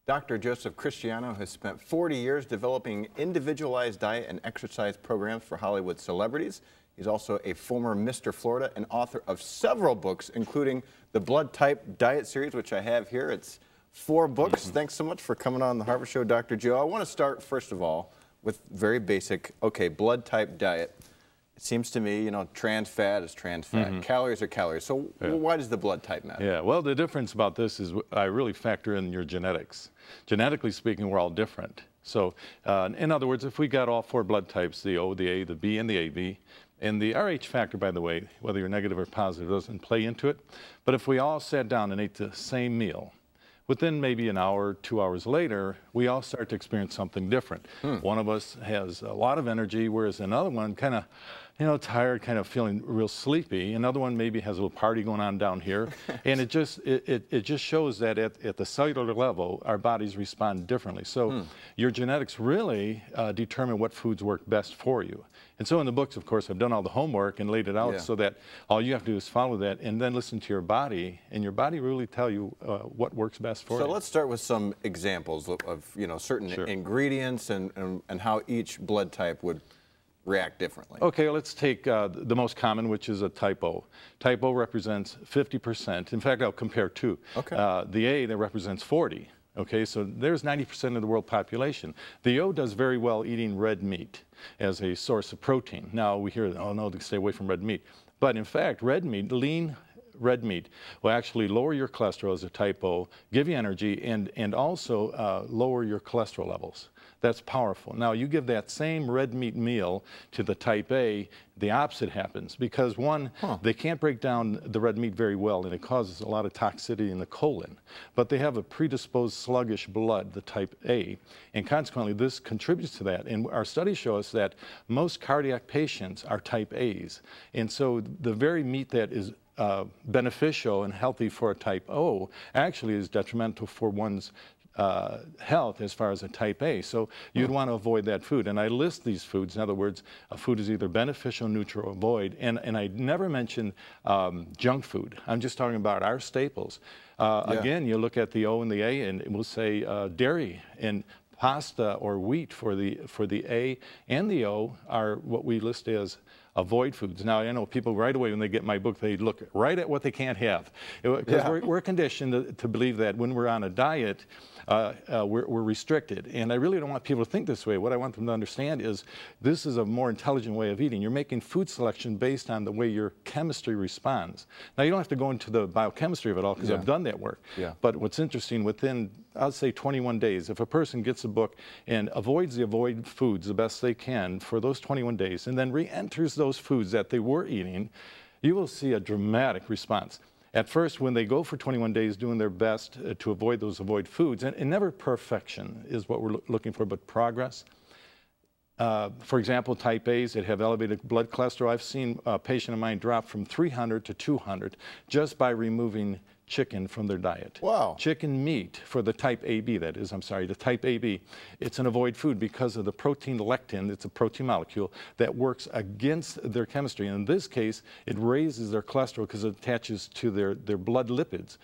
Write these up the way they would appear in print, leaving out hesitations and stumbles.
Dr. Joseph Christiano has spent 40 years developing individualized diet and exercise programs for Hollywood celebrities. He's also a former Mr. Florida and author of several books, including the Bloodtype Diet series, which I have here. It's 4 books. Thanks so much for coming on the Harvard Show, Dr. Joe. I want to start, first of all, with very basic, okay, blood type diet. It seems to me, you know, trans fat is trans fat, calories are calories. So why does the blood type matter? Yeah, well, the difference about this is I really factor in your genetics. Genetically speaking, we're all different. So in other words, if we got all 4 blood types, the O, the A, the B, and the AB, and the RH factor, by the way, whether you're negative or positive, doesn't play into it. But if we all sat down and ate the same meal, within maybe an hour, 2 hours later, we all start to experience something different. One of us has a lot of energy, whereas another one kind of, you know, tired, kind of feeling real sleepy. Another one maybe has a little party going on down here. And it just shows that at the cellular level, our bodies respond differently. So your genetics really determine what foods work best for you. And so in the books, of course, I've done all the homework and laid it out so that all you have to do is follow that and then listen to your body, and your body really tell you what works best for you. So let's start with some examples of you know, certain ingredients and how each blood type would react differently. Okay, let's take the most common, which is a type O. Type O represents 50%. In fact, I'll compare 2. Okay. The A, that represents 40. Okay, so there's 90% of the world population. The O does very well eating red meat as a source of protein. Now we hear, oh no, to stay away from red meat. But in fact, red meat, lean red meat, will actually lower your cholesterol as a type O, give you energy, and also lower your cholesterol levels. That's powerful. Now, you give that same red meat meal to the type A, the opposite happens because, one, they can't break down the red meat very well, and it causes a lot of toxicity in the colon. But they have a predisposed sluggish blood, the type A, and consequently, this contributes to that. And our studies show us that most cardiac patients are type A's. And so the very meat that is beneficial and healthy for a type O actually is detrimental for one's health as far as a type A. So you'd want to avoid that food. And I list these foods. In other words, a food is either beneficial, neutral, or avoid. And I never mention junk food. I'm just talking about our staples. Again, you look at the O and the A, and it will say dairy and pasta or wheat for the A and the O are what we list as avoid foods. Now, I know people right away when they get my book, they look right at what they can't have. Because we're conditioned to believe that when we're on a diet, we're restricted. And I really don't want people to think this way. What I want them to understand is this is a more intelligent way of eating. You're making food selection based on the way your chemistry responds. Now, you don't have to go into the biochemistry of it all because I've done that work. But what's interesting, within, I'll say 21 days, if a person gets a book and avoids the avoid foods the best they can for those 21 days and then re-enters those foods that they were eating, you will see a dramatic response. At first, when they go for 21 days doing their best to avoid those avoid foods, and never perfection is what we're looking for, but progress. For example, type A's that have elevated blood cholesterol, I've seen a patient of mine drop from 300 to 200 just by removing chicken from their diet. Wow. Chicken meat for the type AB, that is, I'm sorry, the type AB, it's an avoid food because of the protein lectin. It's a protein molecule that works against their chemistry. And in this case, it raises their cholesterol because it attaches to their blood lipids.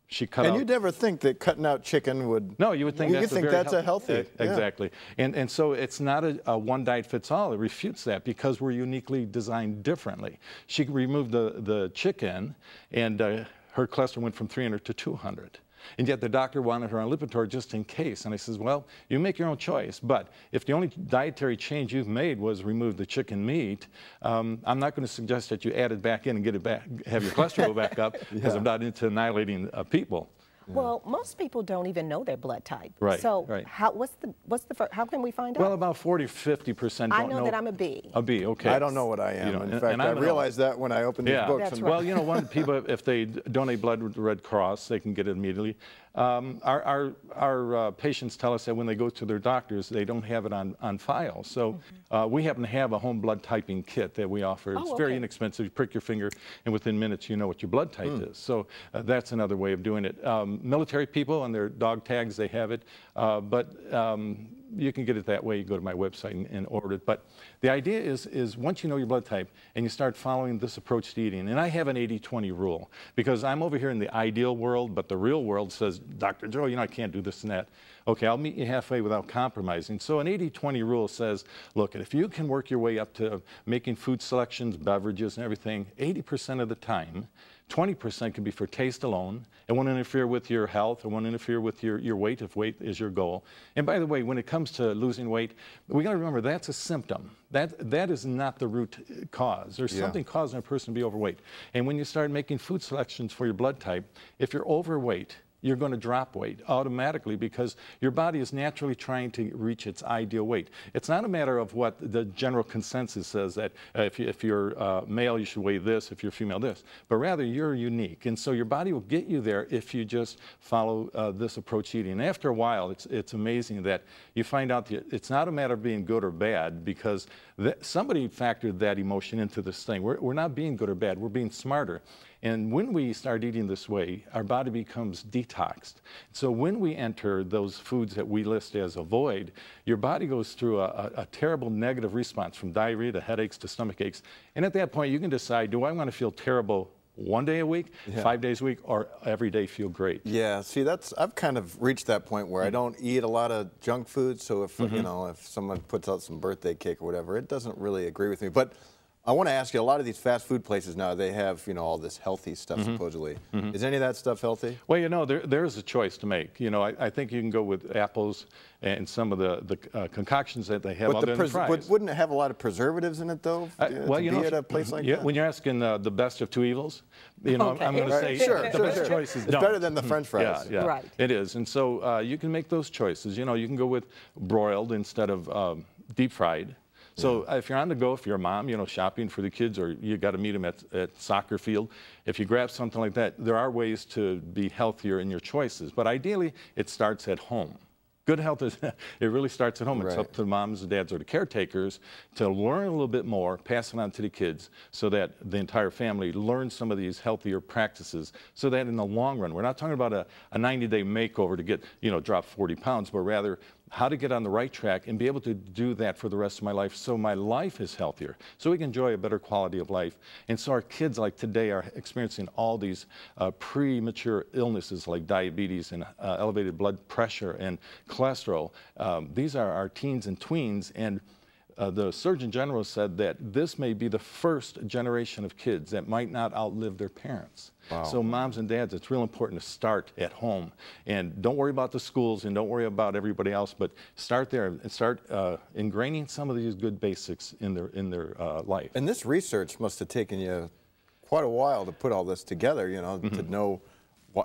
She cut out. And you'd never think that cutting out chicken would... No, you would think that's a healthy... Exactly. And so it's not a one diet fits all. It refutes that because we're uniquely designed differently. She removed the chicken, and her cholesterol went from 300 to 200. And yet the doctor wanted her on Lipitor just in case. And I says, well, you make your own choice. But if the only dietary change you've made was remove the chicken meat, I'm not going to suggest that you add it back in and get it back, have your cholesterol go back up, because I'm not into annihilating people. Well, most people don't even know their blood type. Right. So how can we find out? Well, about 40–50% don't know. I know that I'm a B. A B, okay. I don't know what I am. In fact, I realized that when I opened these books. That's right. Well, you know, people, if they donate blood with the Red Cross, they can get it immediately. Our patients tell us that when they go to their doctors, they don't have it on file. So we happen to have a home blood typing kit that we offer. It's very inexpensive. You prick your finger, and within minutes, you know what your blood type is. So that's another way of doing it. Military people on their dog tags, they have it. But you can get it that way. You go to my website and order it. But the idea is once you know your blood type and you start following this approach to eating, and I have an 80-20 rule because I'm over here in the ideal world, but the real world says, Dr. Joe, you know, I can't do this and that. Okay, I'll meet you halfway without compromising. So an 80-20 rule says, look, if you can work your way up to making food selections, beverages, and everything, 80% of the time, 20% can be for taste alone. It won't interfere with your health. It won't interfere with your weight if weight is your goal. And by the way, when it comes to losing weight, we got to remember that's a symptom. That is not the root cause. There's something causing a person to be overweight. And when you start making food selections for your blood type, if you're overweight, you're going to drop weight automatically because your body is naturally trying to reach its ideal weight. It's not a matter of what the general consensus says that if you're male, you should weigh this, if you're female, this, but rather you're unique. And so your body will get you there if you just follow this approach eating. And after a while, it's amazing that you find out that it's not a matter of being good or bad because somebody factored that emotion into this thing. We're not being good or bad, we're being smarter. And when we start eating this way, our body becomes detoxed. So when we enter those foods that we list as avoid, your body goes through a terrible negative response from diarrhea to headaches to stomach aches. And at that point, you can decide, do I want to feel terrible 1 day a week, 5 days a week, or every day feel great? Yeah, see, I've kind of reached that point where I don't eat a lot of junk food. So if, you know, if someone puts out some birthday cake or whatever, it doesn't really agree with me. But I want to ask you, a lot of these fast food places now, they have, you know, all this healthy stuff supposedly. Is any of that stuff healthy? Well, you know, there's a choice to make. You know, I think you can go with apples and some of the concoctions that they have out there in the fries. Wouldn't it have a lot of preservatives in it, though, well, you know, at a place like that? When you're asking the best of two evils, you know, I'm going to say the best choice is it's better than the French fries. Yeah, Right. It is. And so you can make those choices. You know, you can go with broiled instead of deep fried. So if you're on the go, if you're a mom, you know, shopping for the kids, or you got to meet them at soccer field, if you grab something like that, there are ways to be healthier in your choices. But ideally, it starts at home. Good health is, it really starts at home. It's up to the moms, the dads, or the caretakers to learn a little bit more, pass it on to the kids so that the entire family learns some of these healthier practices so that in the long run, we're not talking about a 90-day makeover to get, you know, drop 40 pounds, but rather how to get on the right track and be able to do that for the rest of my life so my life is healthier, so we can enjoy a better quality of life. And so our kids, like today, are experiencing all these premature illnesses like diabetes and elevated blood pressure and cholesterol. These are our teens and tweens, and the Surgeon General said that this may be the first generation of kids that might not outlive their parents. Wow. So moms and dads, it's real important to start at home. And don't worry about the schools and don't worry about everybody else, but start there and start ingraining some of these good basics in their life. And this research must have taken you quite a while to put all this together, you know, to know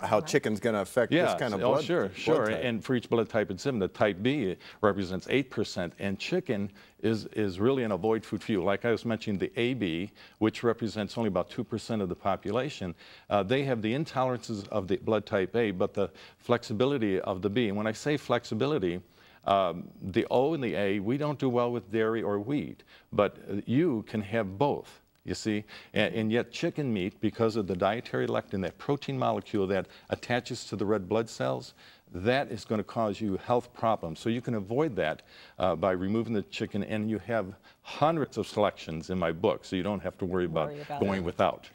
how chicken's going to affect this kind of blood. Sure. Type. And for each blood type it's in, the type B represents 8%, and chicken is really an avoid food fuel. Like I was mentioning, the AB, which represents only about 2% of the population, they have the intolerances of the blood type A, but the flexibility of the B. And when I say flexibility, the O and the A, we don't do well with dairy or wheat, but you can have both. You see, and yet chicken meat, because of the dietary lectin, that protein molecule that attaches to the red blood cells, that is going to cause you health problems. So you can avoid that by removing the chicken, and you have hundreds of selections in my book, so you don't have to worry about going without.